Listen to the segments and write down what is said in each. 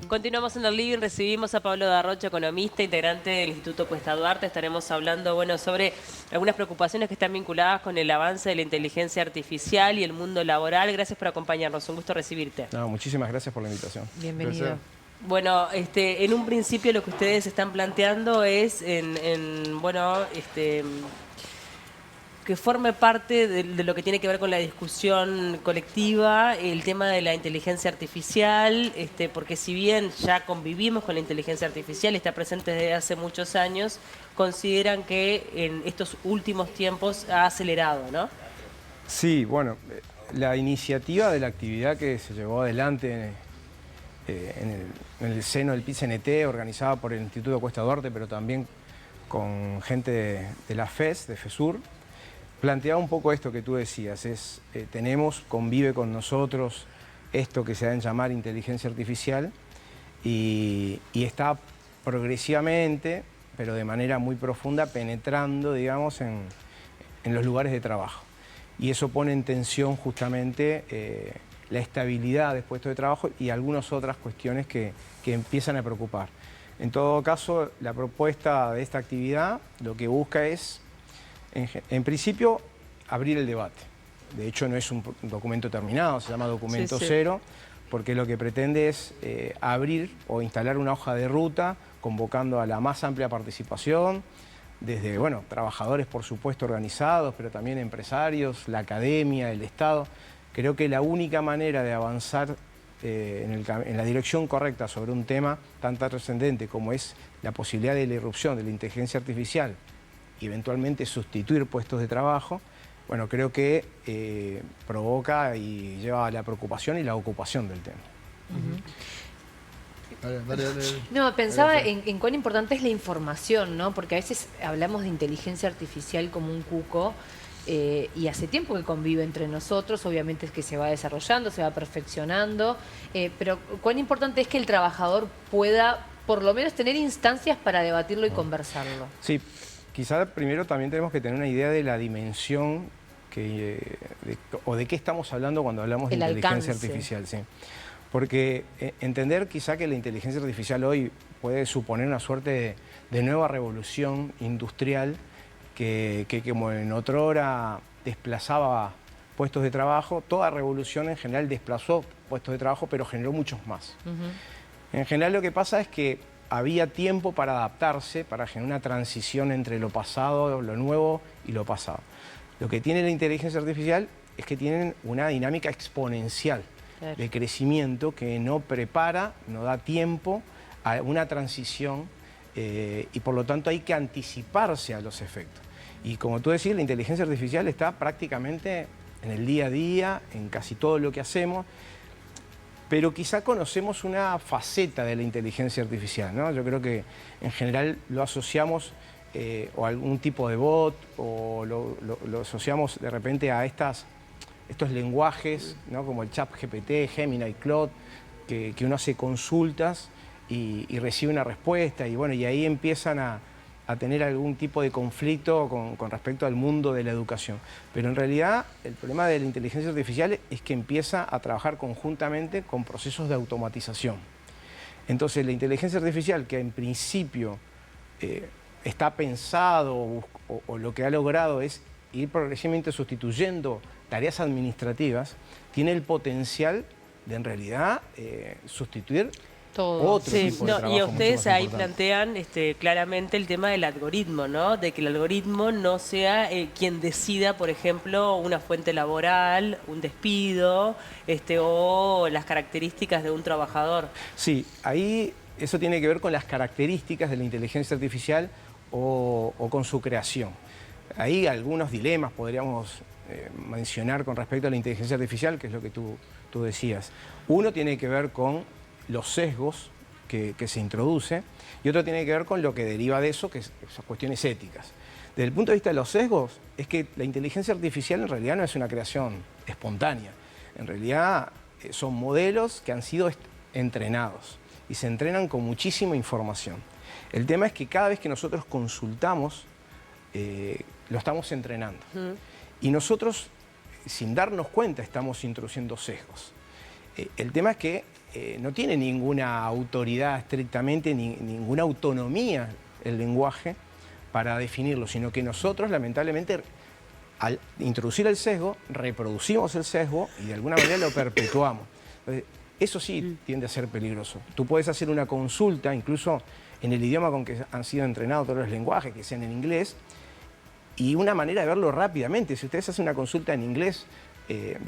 Continuamos en el living, recibimos a Pablo Darrocha, economista, integrante del Instituto Cuesta Duarte. Estaremos hablando, sobre algunas preocupaciones que están vinculadas con el avance de la inteligencia artificial y el mundo laboral. Gracias por acompañarnos, un gusto recibirte. No, muchísimas gracias por la invitación. Bienvenido. Bueno, en un principio lo que ustedes están planteando es que forme parte de lo que tiene que ver con la discusión colectiva, el tema de la inteligencia artificial, porque si bien ya convivimos con la inteligencia artificial, está presente desde hace muchos años, consideran que en estos últimos tiempos ha acelerado, ¿no? Sí, bueno, la iniciativa de la actividad que se llevó adelante en el seno del PIT-CNT, organizada por el Instituto Cuesta Duarte, pero también con gente de la FES, de FESUR, planteaba un poco esto que tú decías, convive con nosotros esto que se da en llamar inteligencia artificial y está progresivamente, pero de manera muy profunda, penetrando, digamos, en los lugares de trabajo. Y eso pone en tensión justamente la estabilidad de puestos de trabajo y algunas otras cuestiones que empiezan a preocupar. En todo caso, la propuesta de esta actividad lo que busca es, en principio, abrir el debate. De hecho, no es un documento terminado, se llama documento cero, porque lo que pretende es abrir o instalar una hoja de ruta, convocando a la más amplia participación, desde, trabajadores, por supuesto, organizados, pero también empresarios, la academia, el Estado. Creo que la única manera de avanzar en la dirección correcta sobre un tema tan trascendente como es la posibilidad de la irrupción de la inteligencia artificial y eventualmente sustituir puestos de trabajo, creo que provoca y lleva a la preocupación y la ocupación del tema. No, pensaba en cuán importante es la información, ¿no? Porque a veces hablamos de inteligencia artificial como un cuco y hace tiempo que convive entre nosotros, obviamente es que se va desarrollando, se va perfeccionando, pero cuán importante es que el trabajador pueda por lo menos tener instancias para debatirlo y conversarlo. Sí, quizá primero también tenemos que tener una idea de la dimensión o de qué estamos hablando cuando hablamos de inteligencia artificial. Sí. Porque entender quizá que la inteligencia artificial hoy puede suponer una suerte de nueva revolución industrial que como en otrora desplazaba puestos de trabajo, toda revolución en general desplazó puestos de trabajo, pero generó muchos más. En general lo que pasa es que había tiempo para adaptarse, para generar una transición entre lo pasado, lo nuevo y lo pasado. Lo que tiene la inteligencia artificial es que tienen una dinámica exponencial de crecimiento que no prepara, no da tiempo a una transición y por lo tanto hay que anticiparse a los efectos. Y como tú decís, la inteligencia artificial está prácticamente en el día a día, en casi todo lo que hacemos, pero quizá conocemos una faceta de la inteligencia artificial, ¿no? Yo creo que en general lo asociamos o a algún tipo de bot o lo asociamos de repente a estos lenguajes, ¿no? Como el ChatGPT, Gemini, Claude, que uno hace consultas y recibe una respuesta y ahí empiezan a tener algún tipo de conflicto con respecto al mundo de la educación. Pero en realidad el problema de la inteligencia artificial es que empieza a trabajar conjuntamente con procesos de automatización. Entonces la inteligencia artificial, que en principio está pensado o lo que ha logrado es ir progresivamente sustituyendo tareas administrativas, tiene el potencial de en realidad sustituir otro tipo de trabajo. Y ustedes ahí plantean claramente el tema del algoritmo, ¿no? De que el algoritmo no sea quien decida, por ejemplo, una fuente laboral, un despido, o las características de un trabajador. Sí, ahí eso tiene que ver con las características de la inteligencia artificial o con su creación. Ahí algunos dilemas podríamos mencionar con respecto a la inteligencia artificial, que es lo que tú decías. Uno tiene que ver con los sesgos que se introduce y otro tiene que ver con lo que deriva de eso, que es esas cuestiones éticas. Desde el punto de vista de los sesgos, es que la inteligencia artificial en realidad no es una creación espontánea. En realidad son modelos que han sido entrenados y se entrenan con muchísima información. El tema es que cada vez que nosotros consultamos, lo estamos entrenando. Y nosotros, sin darnos cuenta, estamos introduciendo sesgos. El tema es que no tiene ninguna autoridad estrictamente, ninguna autonomía el lenguaje para definirlo, sino que nosotros, lamentablemente, al introducir el sesgo, reproducimos el sesgo y de alguna manera lo perpetuamos. Entonces, eso sí tiende a ser peligroso. Tú puedes hacer una consulta, incluso en el idioma con que han sido entrenados todos los lenguajes, que sean en inglés, y una manera de verlo rápidamente. Si ustedes hacen una consulta en inglés,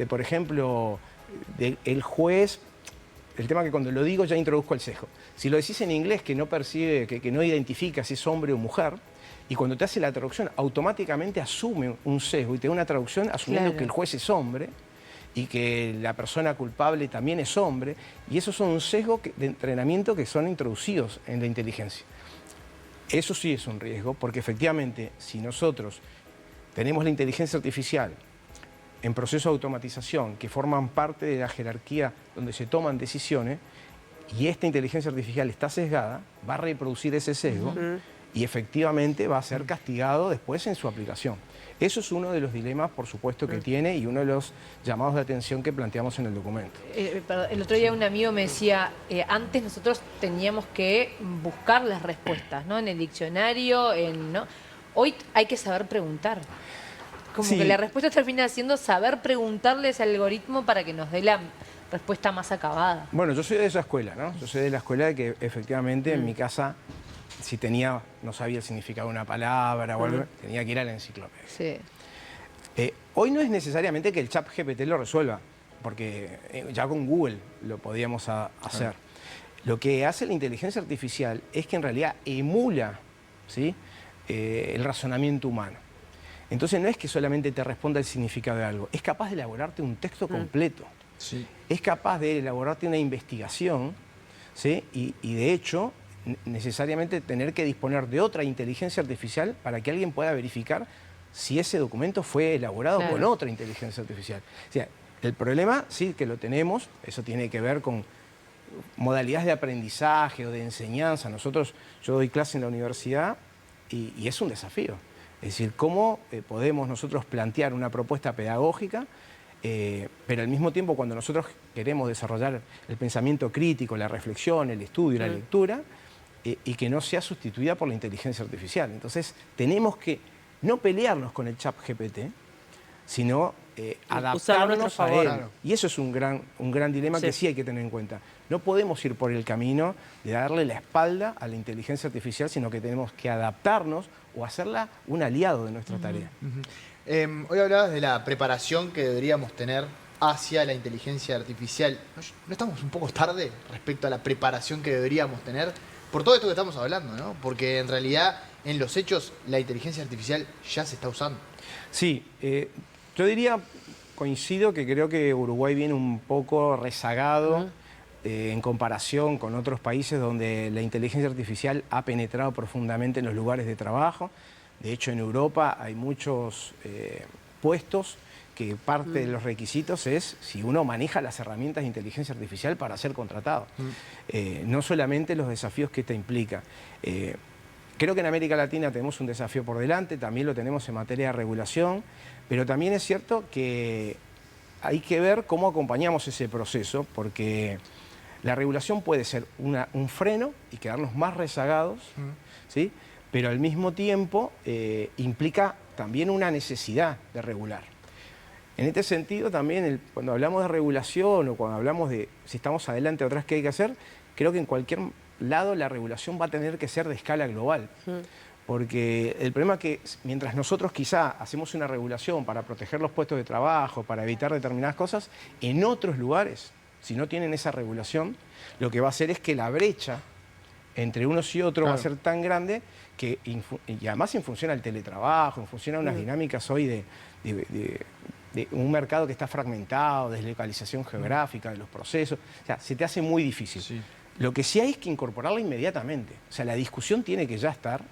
por ejemplo, el juez, el tema que cuando lo digo ya introduzco el sesgo. Si lo decís en inglés que no percibe, que no identifica si es hombre o mujer, y cuando te hace la traducción automáticamente asume un sesgo y te da una traducción asumiendo que el juez es hombre y que la persona culpable también es hombre, y esos son un sesgo de entrenamiento que son introducidos en la inteligencia. Eso sí es un riesgo, porque efectivamente si nosotros tenemos la inteligencia artificial en proceso de automatización que forman parte de la jerarquía donde se toman decisiones, y esta inteligencia artificial está sesgada, va a reproducir ese sesgo y efectivamente va a ser castigado después en su aplicación. Eso es uno de los dilemas, por supuesto, que tiene y uno de los llamados de atención que planteamos en el documento. El otro día un amigo me decía, antes nosotros teníamos que buscar las respuestas, ¿no? En el diccionario, ¿no? Hoy hay que saber preguntar. Como que la respuesta termina siendo saber preguntarle a ese algoritmo para que nos dé la respuesta más acabada. Bueno, yo soy de esa escuela, ¿no? Yo soy de la escuela de que efectivamente en mi casa, si no sabía el significado de una palabra o algo, tenía que ir a la enciclopedia. Sí. Hoy no es necesariamente que el chat GPT lo resuelva, porque ya con Google lo podíamos hacer. Lo que hace la inteligencia artificial es que en realidad emula, ¿sí?, el razonamiento humano. Entonces no es que solamente te responda el significado de algo, es capaz de elaborarte un texto completo. Sí. Es capaz de elaborarte una investigación, ¿sí? Y de hecho, necesariamente tener que disponer de otra inteligencia artificial para que alguien pueda verificar si ese documento fue elaborado con otra inteligencia artificial. O sea, el problema sí que lo tenemos, eso tiene que ver con modalidades de aprendizaje o de enseñanza. Yo doy clase en la universidad y es un desafío. Es decir, cómo podemos nosotros plantear una propuesta pedagógica, pero al mismo tiempo cuando nosotros queremos desarrollar el pensamiento crítico, la reflexión, el estudio, la lectura, y que no sea sustituida por la inteligencia artificial. Entonces, tenemos que no pelearnos con el chat GPT, sino adaptarnos a él. Claro. Y eso es un gran dilema que sí hay que tener en cuenta. No podemos ir por el camino de darle la espalda a la inteligencia artificial, sino que tenemos que adaptarnos o hacerla un aliado de nuestra tarea. Hoy hablabas de la preparación que deberíamos tener hacia la inteligencia artificial. ¿No estamos un poco tarde respecto a la preparación que deberíamos tener? Por todo esto que estamos hablando, ¿no? Porque en realidad, en los hechos, la inteligencia artificial ya se está usando. Sí, yo diría, coincido que creo que Uruguay viene un poco rezagado en comparación con otros países donde la inteligencia artificial ha penetrado profundamente en los lugares de trabajo. De hecho, en Europa hay muchos puestos que parte de los requisitos es si uno maneja las herramientas de inteligencia artificial para ser contratado. No solamente los desafíos que esta implica. Creo que en América Latina tenemos un desafío por delante, también lo tenemos en materia de regulación, pero también es cierto que hay que ver cómo acompañamos ese proceso, porque la regulación puede ser un freno y quedarnos más rezagados, ¿sí?, pero al mismo tiempo implica también una necesidad de regular. En este sentido también, cuando hablamos de regulación o cuando hablamos de si estamos adelante o atrás, ¿qué hay que hacer? Creo que en cualquier lado la regulación va a tener que ser de escala global. Porque el problema es que mientras nosotros quizá hacemos una regulación para proteger los puestos de trabajo, para evitar determinadas cosas, en otros lugares, si no tienen esa regulación, lo que va a hacer es que la brecha entre unos y otros va a ser tan grande que, y además en función al teletrabajo, en función a unas dinámicas hoy de un mercado que está fragmentado, deslocalización geográfica, de los procesos, o sea, se te hace muy difícil. Sí. Lo que sí hay es que incorporarla inmediatamente. O sea, la discusión tiene que ya estar,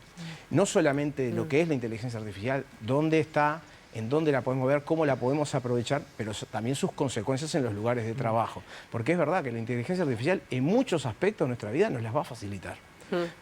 no solamente lo que es la inteligencia artificial, dónde está, en dónde la podemos ver, cómo la podemos aprovechar, pero también sus consecuencias en los lugares de trabajo. Porque es verdad que la inteligencia artificial en muchos aspectos de nuestra vida nos las va a facilitar.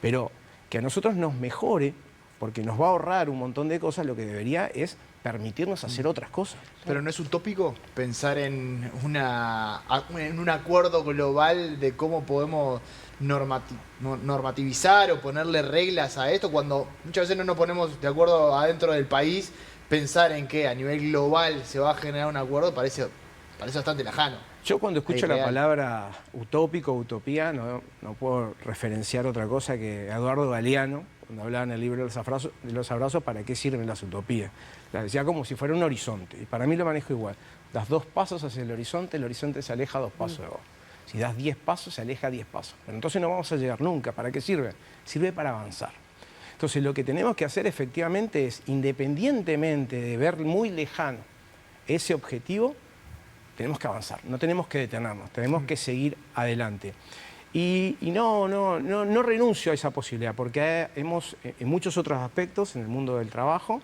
Pero que a nosotros nos mejore, porque nos va a ahorrar un montón de cosas, lo que debería es permitirnos hacer otras cosas. Pero ¿no es utópico pensar en un acuerdo global de cómo podemos normativizar o ponerle reglas a esto, cuando muchas veces no nos ponemos de acuerdo adentro del país? Pensar en que a nivel global se va a generar un acuerdo parece bastante lejano. Yo cuando escucho la Real. palabra utópico, utopía, no puedo referenciar otra cosa que Eduardo Galeano, cuando hablaba en el libro de los abrazos, ¿para qué sirven las utopías? La decía como si fuera un horizonte, y para mí lo manejo igual. Das 2 pasos hacia el horizonte se aleja 2 pasos de vos. Si das 10 pasos, se aleja 10 pasos. Pero entonces no vamos a llegar nunca. ¿Para qué sirve? Sirve para avanzar. Entonces lo que tenemos que hacer efectivamente es, independientemente de ver muy lejano ese objetivo, tenemos que avanzar, no tenemos que detenernos, tenemos que seguir adelante. Y no renuncio a esa posibilidad, porque hemos, en muchos otros aspectos, en el mundo del trabajo,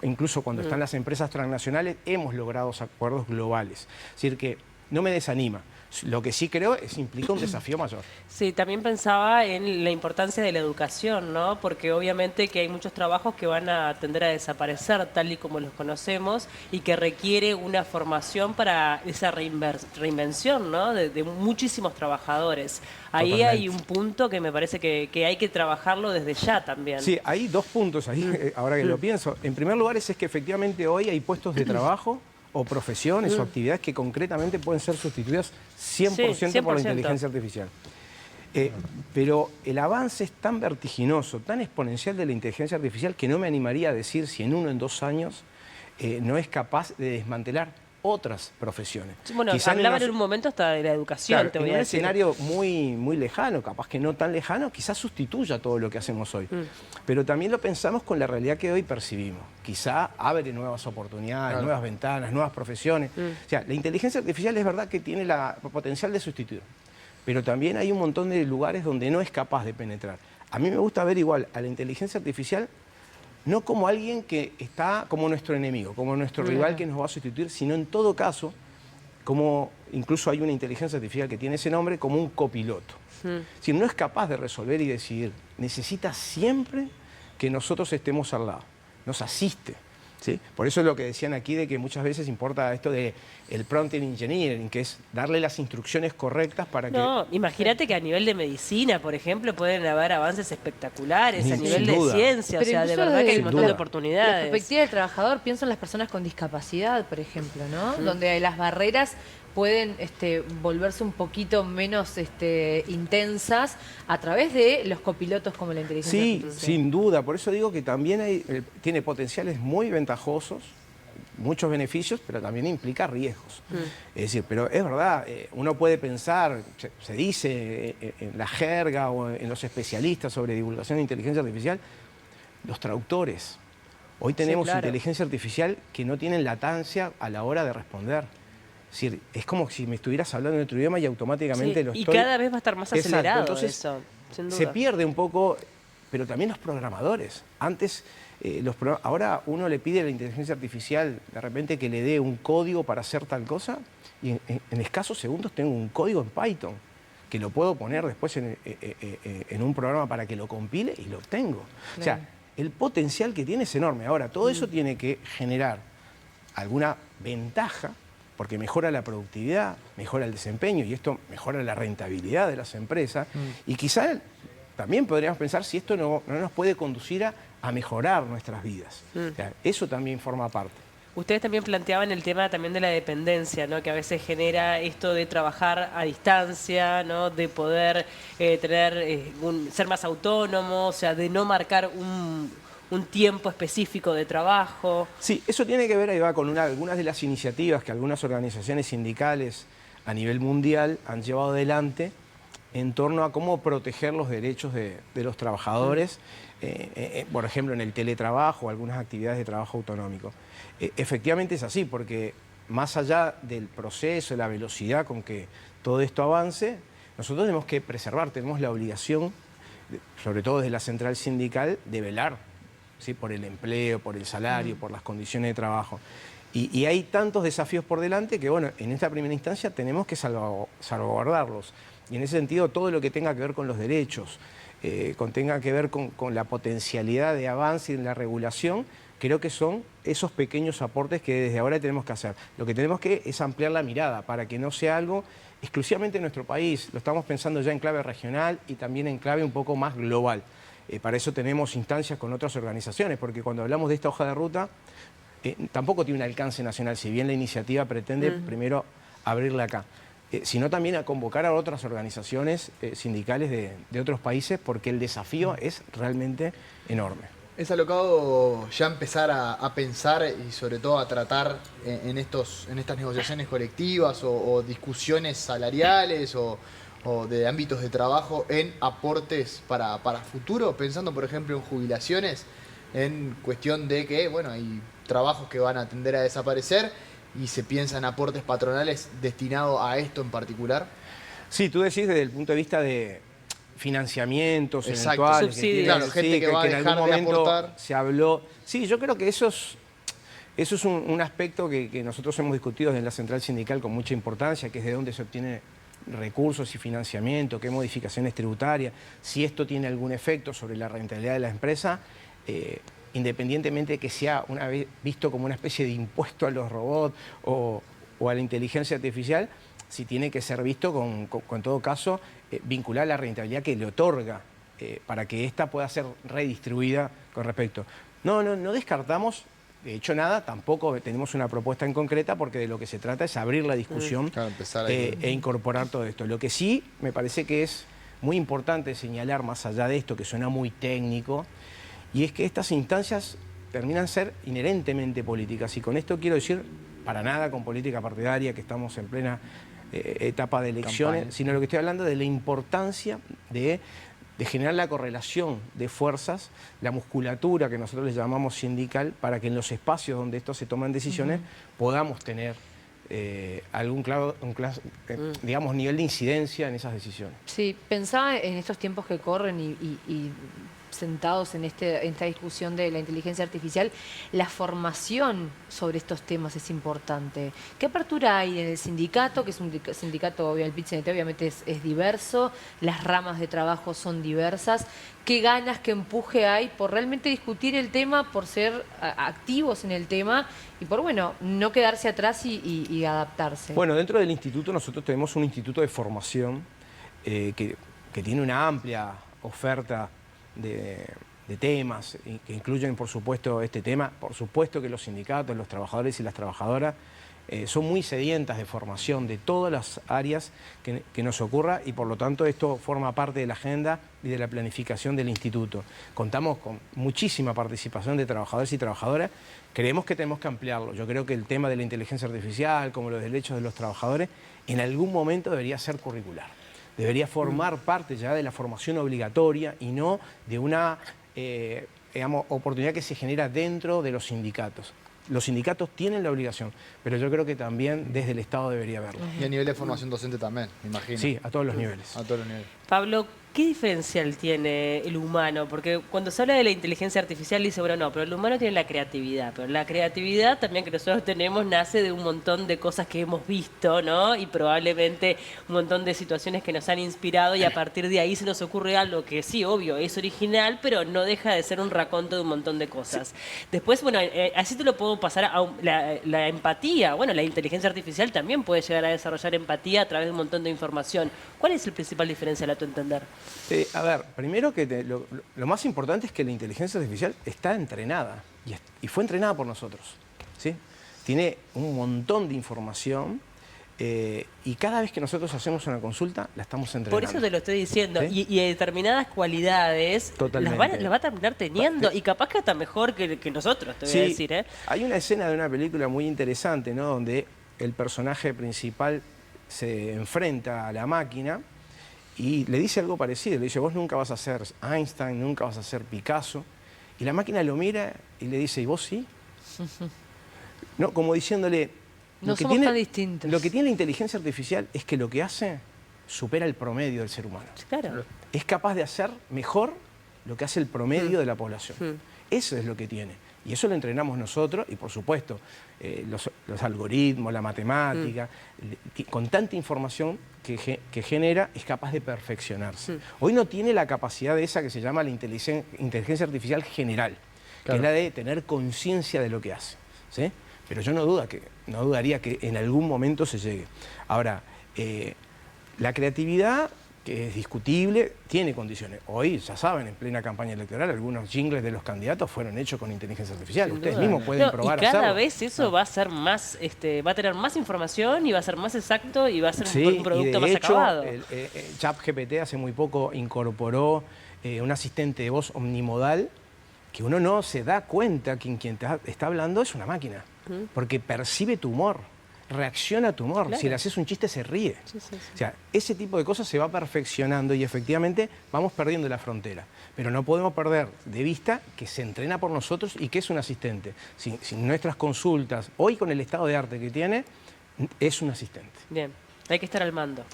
incluso cuando están las empresas transnacionales, hemos logrado acuerdos globales. Es decir, que no me desanima. Lo que sí creo es implica un desafío mayor. Sí, también pensaba en la importancia de la educación, ¿no? Porque obviamente que hay muchos trabajos que van a tender a desaparecer tal y como los conocemos y que requiere una formación para esa reinvención, ¿no? De muchísimos trabajadores. Ahí Totalmente. hay un punto que me parece que hay que trabajarlo desde ya también. Sí, hay 2 puntos ahí, ahora que lo pienso. En primer lugar es que efectivamente hoy hay puestos de trabajo o profesiones o actividades que concretamente pueden ser sustituidas 100% por la 100%. inteligencia artificial. Pero el avance es tan vertiginoso, tan exponencial de la inteligencia artificial que no me animaría a decir si en 1 o en 2 años no es capaz de desmantelar otras profesiones. Bueno, Quizá hablaban en un momento hasta de la educación, Claro, te voy en a un decir. escenario muy lejano, capaz que no tan lejano, quizás sustituya todo lo que hacemos hoy. Pero también lo pensamos con la realidad que hoy percibimos. Quizá abre nuevas oportunidades, Claro. nuevas ventanas, nuevas profesiones. O sea, la inteligencia artificial es verdad que tiene el potencial de sustituir, pero también hay un montón de lugares donde no es capaz de penetrar. A mí me gusta ver igual a la inteligencia artificial no como alguien que está como nuestro enemigo, como nuestro rival que nos va a sustituir, sino en todo caso, como incluso hay una inteligencia artificial que tiene ese nombre, como un copiloto. Si no es capaz de resolver y decidir, necesita siempre que nosotros estemos al lado, nos asiste. ¿Sí? Por eso es lo que decían aquí de que muchas veces importa esto de el prompt engineering, que es darle las instrucciones correctas para que... No, imagínate que a nivel de medicina, por ejemplo, pueden haber avances espectaculares a Sin nivel de duda. ciencia, o Pero sea, de incluso verdad que hay desde un montón de duda. La oportunidades. perspectiva del trabajador, pienso en las personas con discapacidad, por ejemplo, ¿no? Donde las barreras pueden volverse un poquito menos intensas a través de los copilotos como la inteligencia Sí, artificial. sin duda. Por eso digo que también tiene potenciales muy ventajosos, muchos beneficios, pero también implica riesgos. Es decir, pero es verdad, uno puede pensar, se dice en la jerga o en los especialistas sobre divulgación de inteligencia artificial, los traductores. Hoy tenemos claro. inteligencia artificial que no tienen latancia a la hora de responder. Es decir, es como si me estuvieras hablando en otro idioma y automáticamente Sí, lo y estoy... cada vez va a estar más Exacto, acelerado entonces, eso, sin duda. se pierde un poco, pero también los programadores. Antes, ahora uno le pide a la inteligencia artificial de repente que le dé un código para hacer tal cosa y en escasos segundos tengo un código en Python que lo puedo poner después en un programa para que lo compile y lo obtengo. Claro. O sea, el potencial que tiene es enorme. Ahora, todo eso tiene que generar alguna ventaja porque mejora la productividad, mejora el desempeño y esto mejora la rentabilidad de las empresas. Y quizá también podríamos pensar si esto no nos puede conducir a mejorar nuestras vidas. O sea, eso también forma parte. Ustedes también planteaban el tema también de la dependencia, ¿no? Que a veces genera esto de trabajar a distancia, ¿no? De poder ser más autónomo, o sea, de no marcar un tiempo específico de trabajo. Sí, eso tiene que ver, ahí va, con algunas de las iniciativas que algunas organizaciones sindicales a nivel mundial han llevado adelante en torno a cómo proteger los derechos de los trabajadores, por ejemplo, en el teletrabajo o algunas actividades de trabajo autonómico. Efectivamente es así, porque más allá del proceso, de la velocidad con que todo esto avance, nosotros tenemos que preservar, tenemos la obligación, sobre todo desde la central sindical, de velar, ¿sí? Por el empleo, por el salario, por las condiciones de trabajo. Y hay tantos desafíos por delante que, bueno, en esta primera instancia tenemos que salvaguardarlos. Y en ese sentido, todo lo que tenga que ver con los derechos, tenga que ver con la potencialidad de avance en la regulación, creo que son esos pequeños aportes que desde ahora tenemos que hacer. Lo que tenemos que es ampliar la mirada para que no sea algo exclusivamente en nuestro país. Lo estamos pensando ya en clave regional y también en clave un poco más global. Para eso tenemos instancias con otras organizaciones, porque cuando hablamos de esta hoja de ruta, tampoco tiene un alcance nacional, si bien la iniciativa pretende primero abrirla acá, sino también a convocar a otras organizaciones sindicales de otros países, porque el desafío es realmente enorme. ¿Es alocado ya empezar a pensar y sobre todo a tratar en estas negociaciones colectivas o discusiones salariales o de ámbitos de trabajo en aportes para futuro? Pensando, por ejemplo, en jubilaciones, en cuestión de que, bueno, hay trabajos que van a tender a desaparecer y se piensa en aportes patronales destinados a esto en particular. Sí, tú decís desde el punto de vista de financiamientos Exacto, eventuales, subsidios, claro, gente que va a en dejar algún de momento aportar. se habló. Sí, yo creo que eso es un aspecto que nosotros hemos discutido desde la central sindical con mucha importancia, que es de dónde se obtiene recursos y financiamiento, qué modificaciones tributarias, si esto tiene algún efecto sobre la rentabilidad de la empresa, independientemente de que sea una vez visto como una especie de impuesto a los robots o a la inteligencia artificial, si tiene que ser visto con todo caso, vincular la rentabilidad que le otorga para que ésta pueda ser redistribuida con respecto. No descartamos, de hecho nada, tampoco tenemos una propuesta en concreta, porque de lo que se trata es abrir la discusión e incorporar todo esto. Lo que sí me parece que es muy importante señalar, más allá de esto que suena muy técnico, y es que estas instancias terminan ser inherentemente políticas, y con esto quiero decir para nada con política partidaria, que estamos en plena etapa de elecciones, campaña, sino lo que estoy hablando de la importancia de generar la correlación de fuerzas, la musculatura que nosotros le llamamos sindical, para que en los espacios donde estos se toman decisiones podamos tener algún digamos, nivel de incidencia en esas decisiones. Sí, pensaba en estos tiempos que corren y sentados en esta discusión de la inteligencia artificial, la formación sobre estos temas es importante. ¿Qué apertura hay en el sindicato? Que es un sindicato, el PIT-CNT obviamente es diverso, las ramas de trabajo son diversas. ¿Qué ganas, qué empuje hay por realmente discutir el tema, por ser activos en el tema y por, bueno, no quedarse atrás y adaptarse? Bueno, dentro del instituto nosotros tenemos un instituto de formación que tiene una amplia oferta de temas que incluyen, por supuesto, este tema. Por supuesto que los sindicatos, los trabajadores y las trabajadoras son muy sedientas de formación de todas las áreas que nos ocurra, y por lo tanto esto forma parte de la agenda y de la planificación del instituto. Contamos con muchísima participación de trabajadores y trabajadoras. Creemos que tenemos que ampliarlo. Yo creo que el tema de la inteligencia artificial, como los derechos de los trabajadores, en algún momento debería ser curricular. Debería formar parte ya de la formación obligatoria y no de una digamos, oportunidad que se genera dentro de los sindicatos. Los sindicatos tienen la obligación, pero yo creo que también desde el Estado debería haberlo. Y a nivel de formación docente también, me imagino. Sí, a todos los niveles. A todos los niveles. Pablo, ¿qué diferencial tiene el humano? Porque cuando se habla de la inteligencia artificial dice, bueno, no, pero el humano tiene la creatividad, pero la creatividad también que nosotros tenemos nace de un montón de cosas que hemos visto, ¿no? Y probablemente un montón de situaciones que nos han inspirado, y a partir de ahí se nos ocurre algo que sí, obvio, es original, pero no deja de ser un raconto de un montón de cosas. Sí. Después, bueno, así te lo puedo pasar a la empatía. Bueno, la inteligencia artificial también puede llegar a desarrollar empatía a través de un montón de información. ¿Cuál es el principal diferencial a tu entender? A ver, primero que lo más importante es que la inteligencia artificial está entrenada y fue entrenada por nosotros, ¿sí? Tiene un montón de información y cada vez que nosotros hacemos una consulta la estamos entrenando. Por eso te lo estoy diciendo, ¿sí? y determinadas cualidades las va a terminar teniendo, y capaz que hasta mejor que nosotros, te voy a decir. Hay una escena de una película muy interesante, ¿no? Donde el personaje principal se enfrenta a la máquina y le dice algo parecido. Le dice, vos nunca vas a ser Einstein, nunca vas a ser Picasso. Y la máquina lo mira y le dice, ¿y vos sí? No, como diciéndole, no somos tan distintos. Lo que tiene la inteligencia artificial es que lo que hace supera el promedio del ser humano. Claro. Es capaz de hacer mejor lo que hace el promedio de la población. Eso es lo que tiene. Y eso lo entrenamos nosotros, y por supuesto, los algoritmos, la matemática, con tanta información que genera, es capaz de perfeccionarse. Hoy no tiene la capacidad de esa que se llama la inteligencia artificial general, que es la de tener conciencia de lo que hace, ¿sí? Pero yo no dudaría que en algún momento se llegue. Ahora, la creatividad, que es discutible, tiene condiciones. Hoy, ya saben, en plena campaña electoral, algunos jingles de los candidatos fueron hechos con inteligencia artificial. Ustedes mismos pueden probar y cada hacerlo. vez eso va a ser más, va a tener más información y va a ser más exacto y va a ser un producto más acabado. El ChatGPT hace muy poco incorporó un asistente de voz omnimodal que uno no se da cuenta que quien te está hablando es una máquina, porque percibe tu humor. Reacciona a tu humor. Claro. Si le haces un chiste, se ríe. Sí. O sea, ese tipo de cosas se va perfeccionando y efectivamente vamos perdiendo la frontera. Pero no podemos perder de vista que se entrena por nosotros y que es un asistente. Sin nuestras consultas, hoy con el estado de arte que tiene, es un asistente. Bien, hay que estar al mando.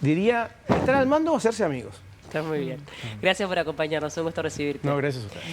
Diría, estar al mando o hacerse amigos. Está muy bien. Gracias por acompañarnos, un gusto recibirte. No, gracias a usted.